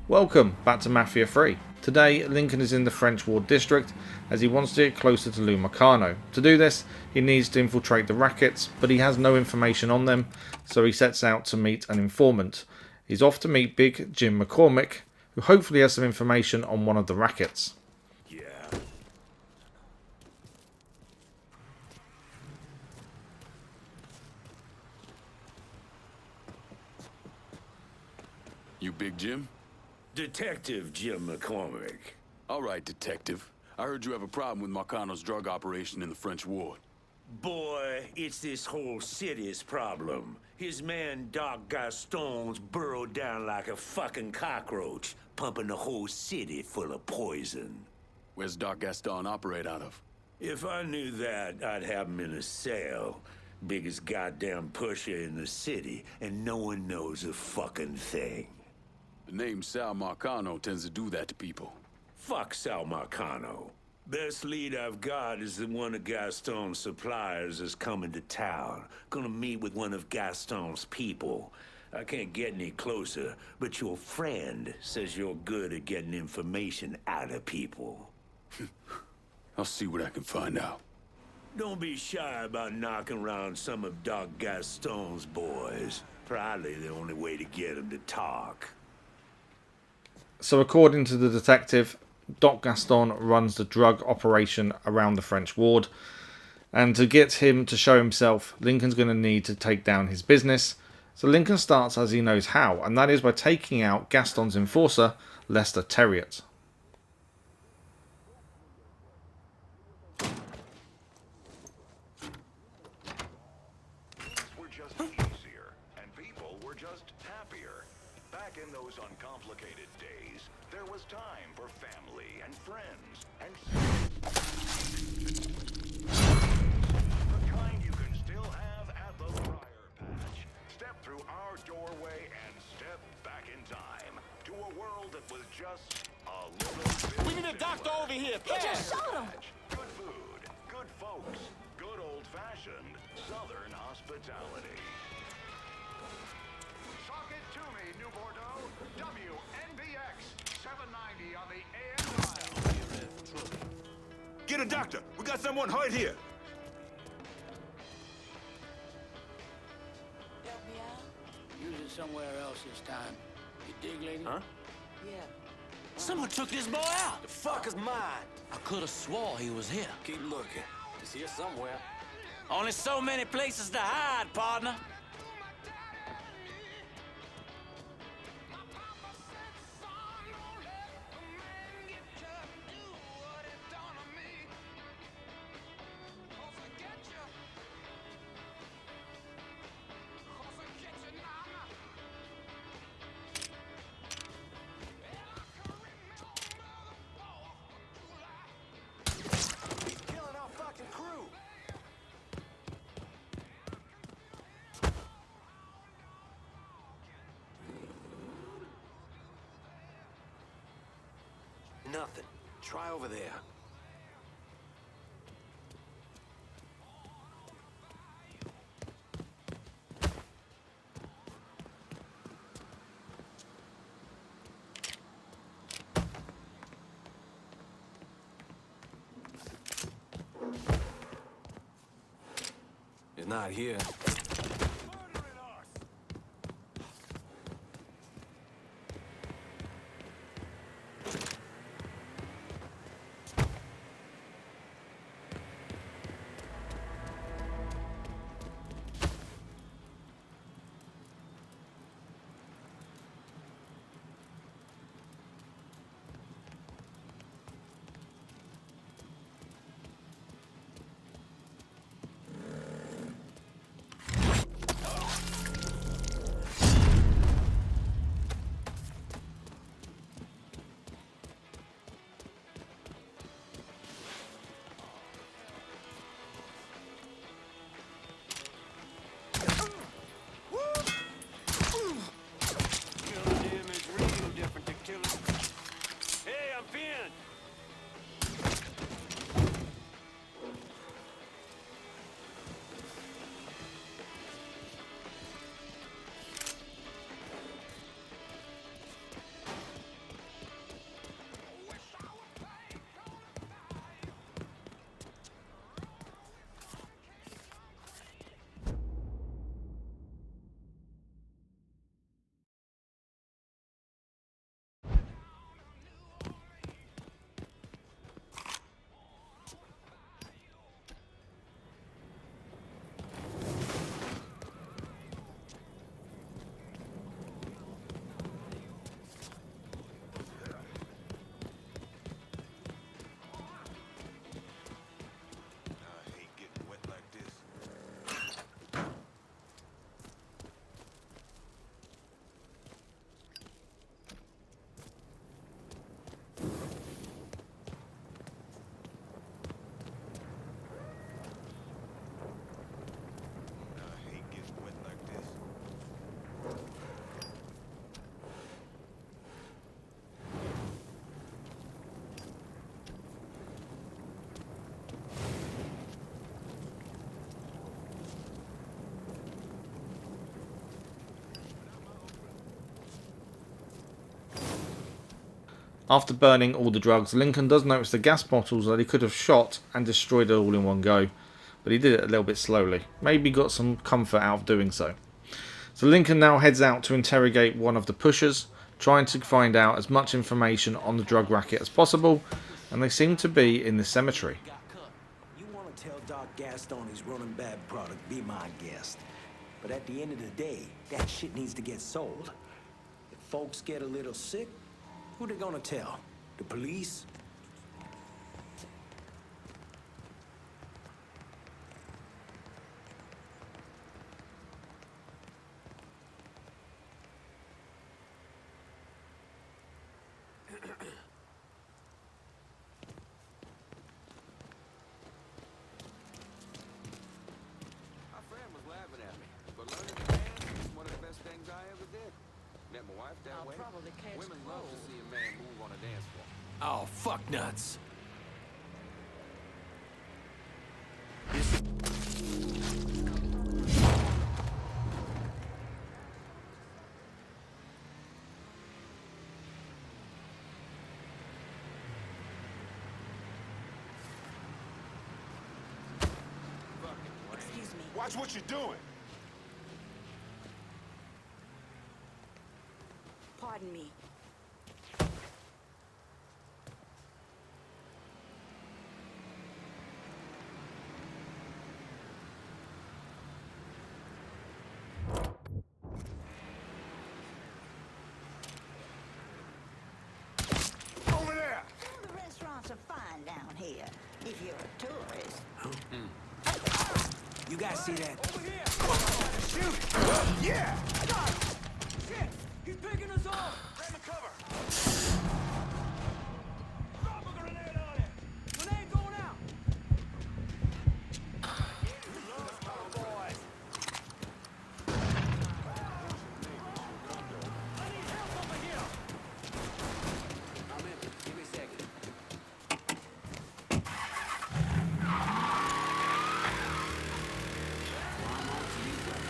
Welcome back to Mafia 3. Today, Lincoln is in the French Ward District as he wants to get closer to Lou Marcano. To do this, he needs to infiltrate the rackets, but he has no information on them, so he sets out to meet an informant. He's off to meet Big Jim McCormick, who hopefully has some information on one of the rackets. Yeah. You Big Jim? Detective Jim McCormick. All right, Detective. I heard you have a problem with Marcano's drug operation in the French Ward. Boy, it's this whole city's problem. His man Doc Gaston's burrowed down like a fucking cockroach, pumping the whole city full of poison. Where's Doc Gaston operate out of? If I knew that, I'd have him in a cell. Biggest goddamn pusher in the city, and no one knows a fucking thing. The name Sal Marcano tends to do that to people. Fuck Sal Marcano. Best lead I've got is that one of Gaston's suppliers is coming to town. Gonna meet with one of Gaston's people. I can't get any closer, but your friend says you're good at getting information out of people. I'll see what I can find out. Don't be shy about knocking around some of Doc Gaston's boys. Probably the only way to get him to talk. So according to the detective, Doc Gaston runs the drug operation around the French Ward. And to get him to show himself, Lincoln's going to need to take down his business. So Lincoln starts as he knows how, and that is by taking out Gaston's enforcer, Lester Terriot. Were just easier, and people were just happier. Back in those uncomplicated days, there was time for family and friends, and the kind you can still have at the Briar Patch. Step through our doorway and step back in time to a world that was just a little bit. We need a doctor over here. He just shot him. Good food, good folks, good old-fashioned Southern hospitality. Talk it to me, New Bordeaux. WNBX 790 on the AM dial. Get a doctor. We got someone hurt here. Use it somewhere else this time. You dig, lady? Huh? Yeah. Someone took this boy out. The fuck is mine? I could have swore he was here. Keep looking. He's here somewhere. Only so many places to hide, partner. He's killing our fucking crew. Nothing. Try over there. He's not here. After burning all the drugs, Lincoln does notice the gas bottles that he could have shot and destroyed it all in one go, but he did it a little bit slowly. Maybe got some comfort out of doing so. So Lincoln now heads out to interrogate one of the pushers, trying to find out as much information on the drug racket as possible, and they seem to be in the cemetery. You want to tell Doc Gaston he's running bad product, be my guest. But at the end of the day, that shit needs to get sold. If folks get a little sick, who they gonna tell? The police? My friend was laughing at me, but learning to dance is one of the best things I ever did. Met my wife that way. Women love to see a man move on a dance floor. Oh, fuck nuts. Excuse me. Watch what you're doing. Pardon me. Over there. The restaurants are fine down here, if you're a tourist. You guys see that? Shoot. Yeah. Shit! He's picking us off! Grab the cover. Drop a grenade on it! Grenade going out! I need help over here! I'm in. Give me a second. Well, I'm on to you, brother.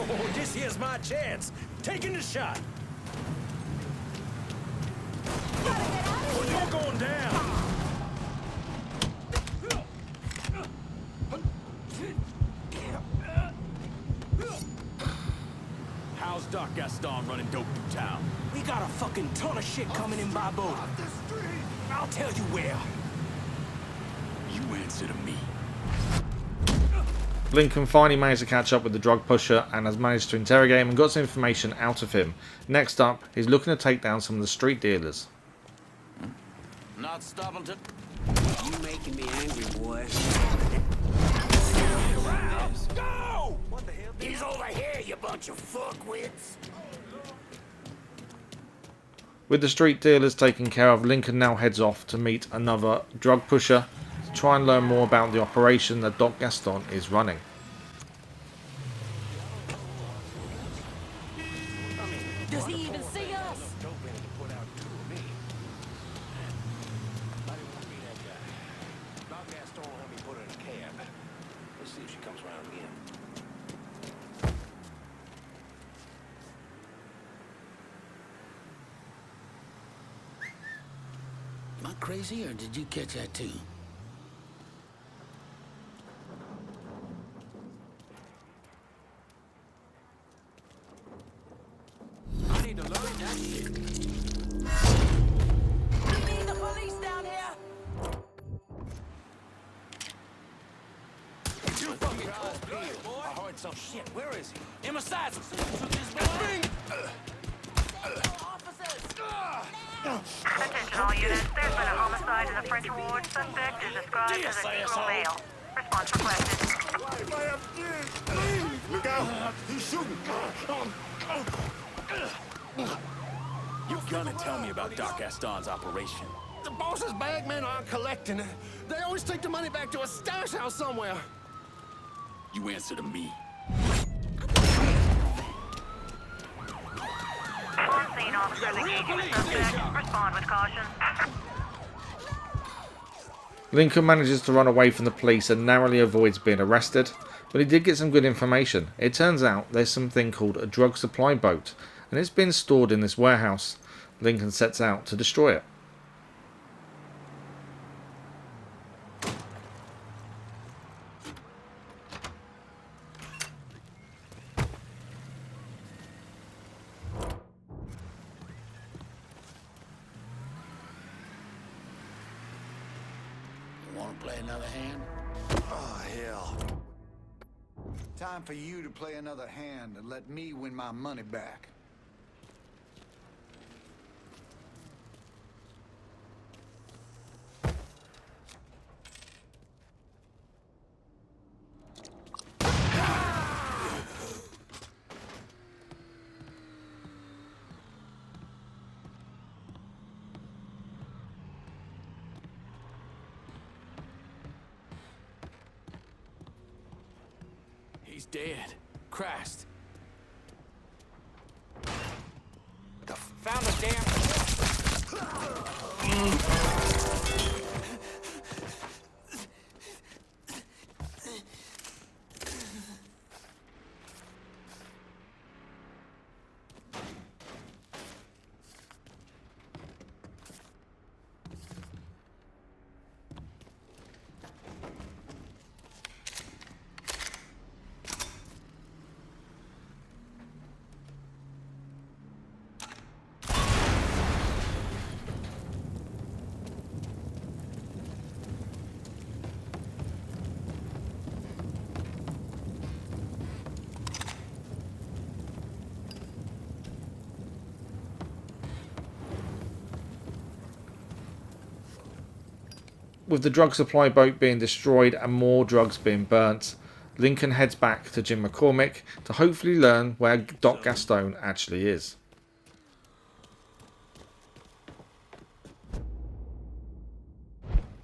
Oh, this here's my chance. Taking the shot. Oh, you're going down. How's Doc Gaston running dope through town? We got a fucking ton of shit coming in by boat. I'll tell you where. You answer to me. Lincoln finally managed to catch up with the drug pusher and has managed to interrogate him and got some information out of him. Next up, he's looking to take down some of the street dealers. Not stopping to... You making me angry, boy. Go! What the hell? He's over here, you bunch of fuckwits. With the street dealers taken care of, Lincoln now heads off to meet another drug pusher to try and learn more about the operation that Doc Gaston is running. Am I crazy, or did you catch that too? I need to learn that shit. You need the police down here? You fucking eyes, please, boy. I heard some shit. Where is he? In my sides, I'm seeing this boy. Attention all units, there's been a homicide in the French ward. Suspect is described as a Negro male. Response requested. Look out! He's shooting! You're gonna tell me about Doc Gaston's operation. The boss's bagmen aren't collecting. They always take the money back to a stash house somewhere. You answer to me. On scene, officers engaging the suspect. Respond with caution. Lincoln manages to run away from the police and narrowly avoids being arrested, but he did get some good information. It turns out there's something called a drug supply boat, and it's been stored in this warehouse. Lincoln sets out to destroy it. You want to play another hand? Oh, hell. Time for you to play another hand and let me win my money back. He's dead. Crashed. Found the With the drug supply boat being destroyed and more drugs being burnt, Lincoln heads back to Jim McCormick to hopefully learn where Doc Gaston actually is.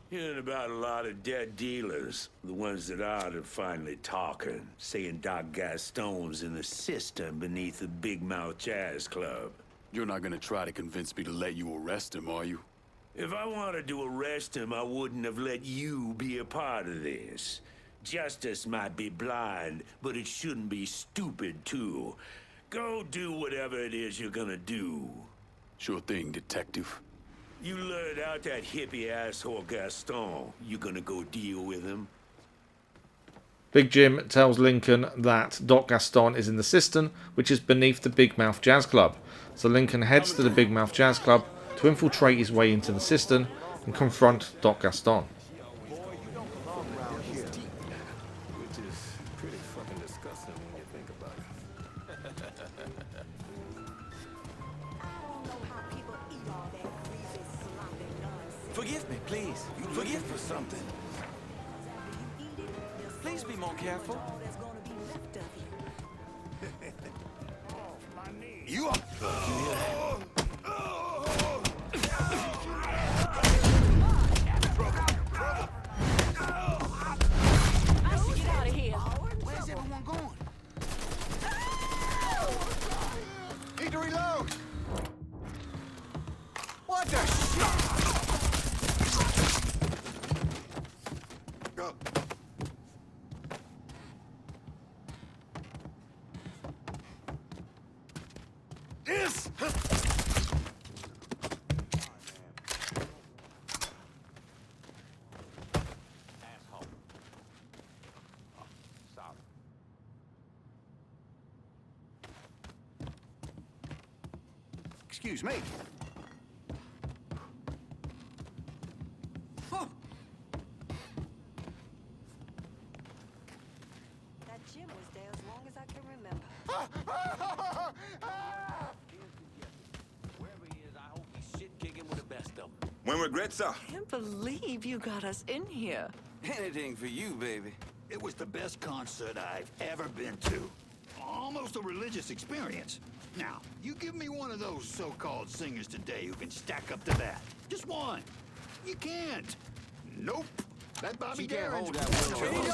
Hearing about a lot of dead dealers. The ones that are finally talking, saying Doc Gaston's in the cistern beneath the Big Mouth Jazz Club. You're not gonna try to convince me to let you arrest him, are you? If I wanted to arrest him, I wouldn't have let you be a part of this. Justice might be blind, but it shouldn't be stupid, too. Go do whatever it is you're gonna do. Sure thing, detective. You lured out that hippie asshole Gaston. You gonna go deal with him? Big Jim tells Lincoln that Doc Gaston is in the cistern, which is beneath the Big Mouth Jazz Club. So Lincoln heads to the Big Mouth Jazz Club to infiltrate his way into the cistern and confront Doc Gaston. Which is pretty fucking disgusting when you think about it. Forgive me, please. Forgive for something. Please be more careful. You are... Where's everyone going? Need to reload! What the shit? This Excuse me. That gym was there as long as I can remember. Wherever he is, I hope he's shit kicking with the best of them. When regrets are. I can't believe you got us in here. Anything for you, baby. It was the best concert I've ever been to. Almost a religious experience. Now, you give me one of those so-called singers today who can stack up to that. Just one. You can't. Nope. That Bobby She can't hold Darin's that one. will.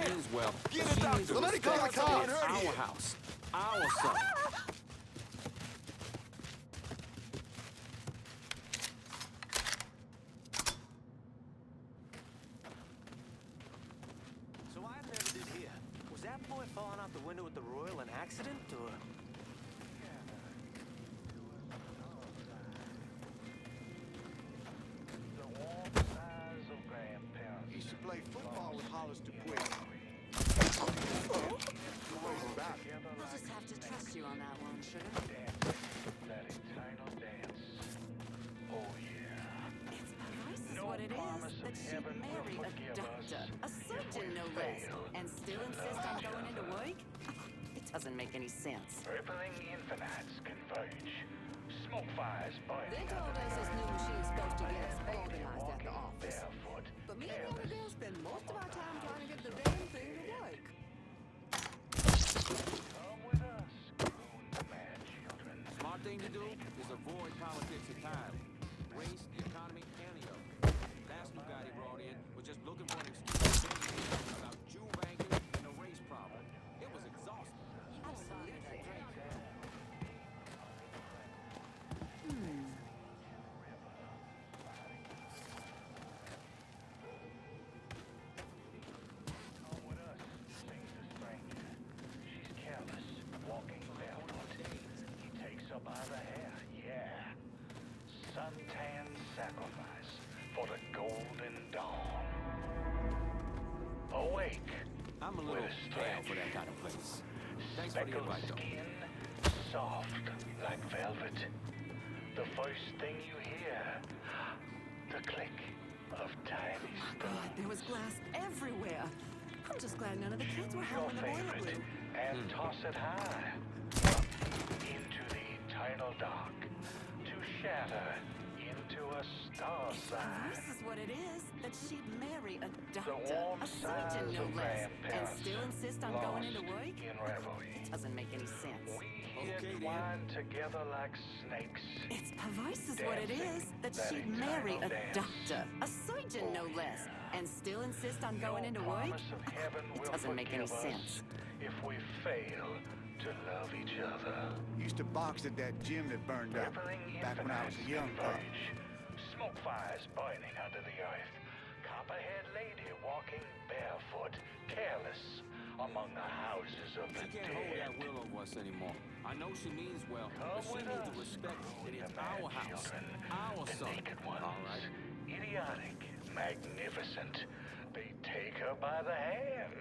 She means well. Get She it out. needs to Let me call the respect cops. it's our house. Our son. So I never did hear. Was that boy falling out the window at the Royal an accident, or...? He used to play football with Hollister Quick. We'll just have to trust you on that one, sugar. That eternal dance. Oh, yeah. It's perverse what it is that she'd marry a doctor, a surgeon no less, and still insist on going into work? It doesn't make any sense. Rippling infinites converge. Smoke fires burning. They told us this new machine's supposed to get us organized at the office. Barefoot. But me and the girl spend most of our time trying to get the damn thing to work. Come with us, grown man children. Smart thing to do is avoid politics entirely. Race, the economy, and the other. Last new guy he brought in was just looking for an excuse to say about Jew banking and the race problem. It was exhausting. Absolutely. Come with us, sings the stranger. She's careless, walking barefoot. He takes her by the hair, yeah. Suntan sacrifice for the golden dawn. Awake. I'm a little pale for that kind of place. Thanks for the Speckled invite, though. skin, soft like velvet. The first thing you hear, the click of tiny Oh, God, there was glass everywhere. I'm just glad none of the kids were home your when the boiler favorite, blew. and toss it high up into the eternal dark to shatter into a star sign. This is what it is, that she'd marry a The doctor, warm a surgeon sighs no of less, and grandparents still insist on going into lost work? in reverie. Doesn't make any sense. We entwine together like snakes. It's perverse is what it is, that Dancing, she'd marry that a eternal doctor, a surgeon no less, and still insist on going into work? Promise of heaven It will doesn't make any forgive us sense. if we fail to love each other. Used to box at that gym that burned up Rippling back when I was a infinites young pup. converge. Smoke fires burning under the earth. Copperhead lady walking barefoot, careless among the houses of the She can't hold dead. that will over us anymore. I know she means well, but she with needs to us, respect that it's the our mad house, children, our the son. naked ones, All right. idiotic, magnificent. They take her by the hand.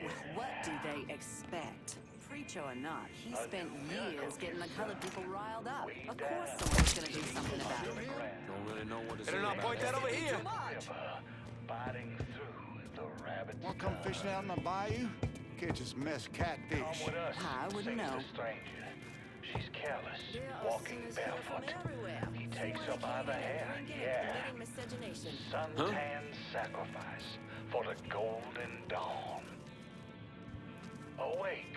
Yeah. What do they expect? Preacher or not, he spent years getting the colored people riled up. Of course someone's gonna do something about it. Don't really know what to say Better not about point that over here. River, biting through the rabbit's Want to come fishing out in the bayou? Catch us mess Come catfish. with us, I wouldn't sings know. the stranger. She's careless, There are walking sinners here from barefoot. everywhere. He takes her by the hair, yeah. Committing miscegenation. Suntan sacrifice for the golden dawn. Awake.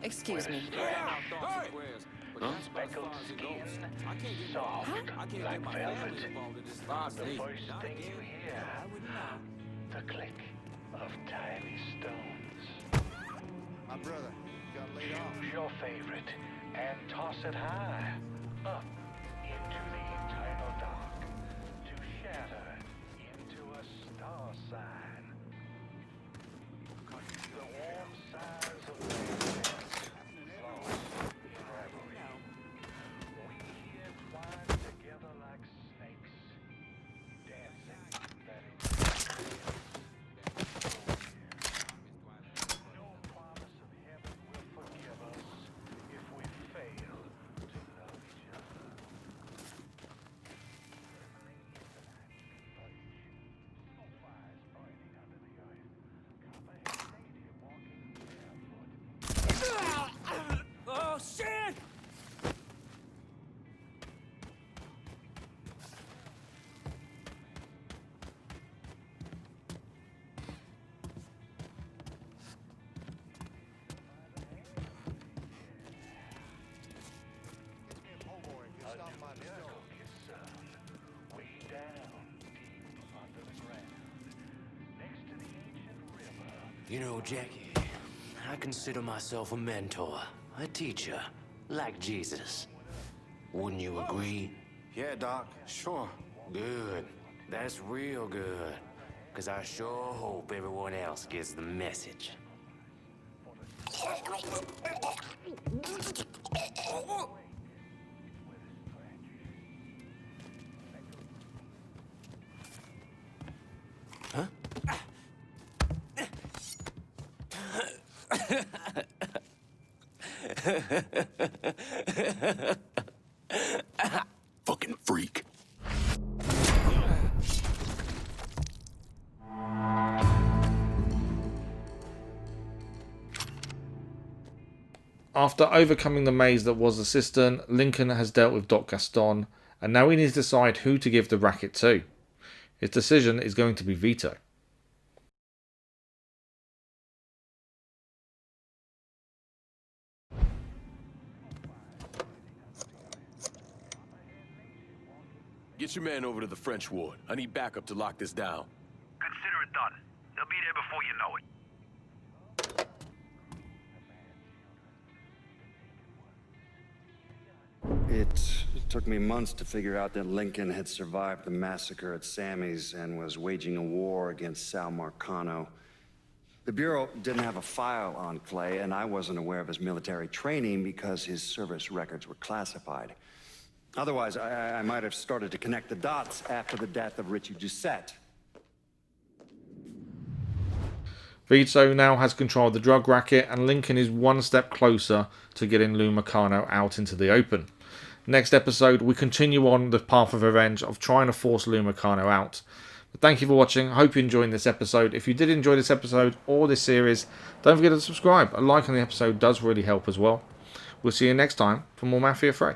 Excuse me. Yeah, thoughts and prayers, but that's about as Speckled far as it goes. skin, I can't get soft I can't get like my velvet. family involved in this The nonsense. first Not thing you again. hear, I wouldn't know. the click of tiny stones. My brother got laid off. Choose your favorite and toss it high up into the eternal dark to shatter into a star sign. The warm sighs of grandparents lost in reverie. We entwine together like snakes, dancing that no promise of heaven will forgive us if we fail to love each other. You know, Jackie, I consider myself a mentor, a teacher, like Jesus. Wouldn't you agree? Yeah, Doc, sure. Good. That's real good. Because I sure hope everyone else gets the message. Huh? Fucking freak. After overcoming the maze that was the Cistern, Lincoln has dealt with Doc Gaston, and now he needs to decide who to give the racket to. His decision is going to be Vito. Get your man over to the French ward. I need backup to lock this down. Consider it done. They'll be there before you know it. It took me months to figure out that Lincoln had survived the massacre at Sammy's and was waging a war against Lou Marcano. The Bureau didn't have a file on Clay, and I wasn't aware of his military training because his service records were classified. Otherwise, I might have started to connect the dots after the death of Richie Doucette. Vito now has control of the drug racket, and Lincoln is one step closer to getting Lou Marcano out into the open. Next episode, we continue on the path of revenge of trying to force Lou Marcano out. But thank you for watching. I hope you enjoyed this episode. If you did enjoy this episode or this series, don't forget to subscribe. A like on the episode does really help as well. We'll see you next time for more Mafia 3.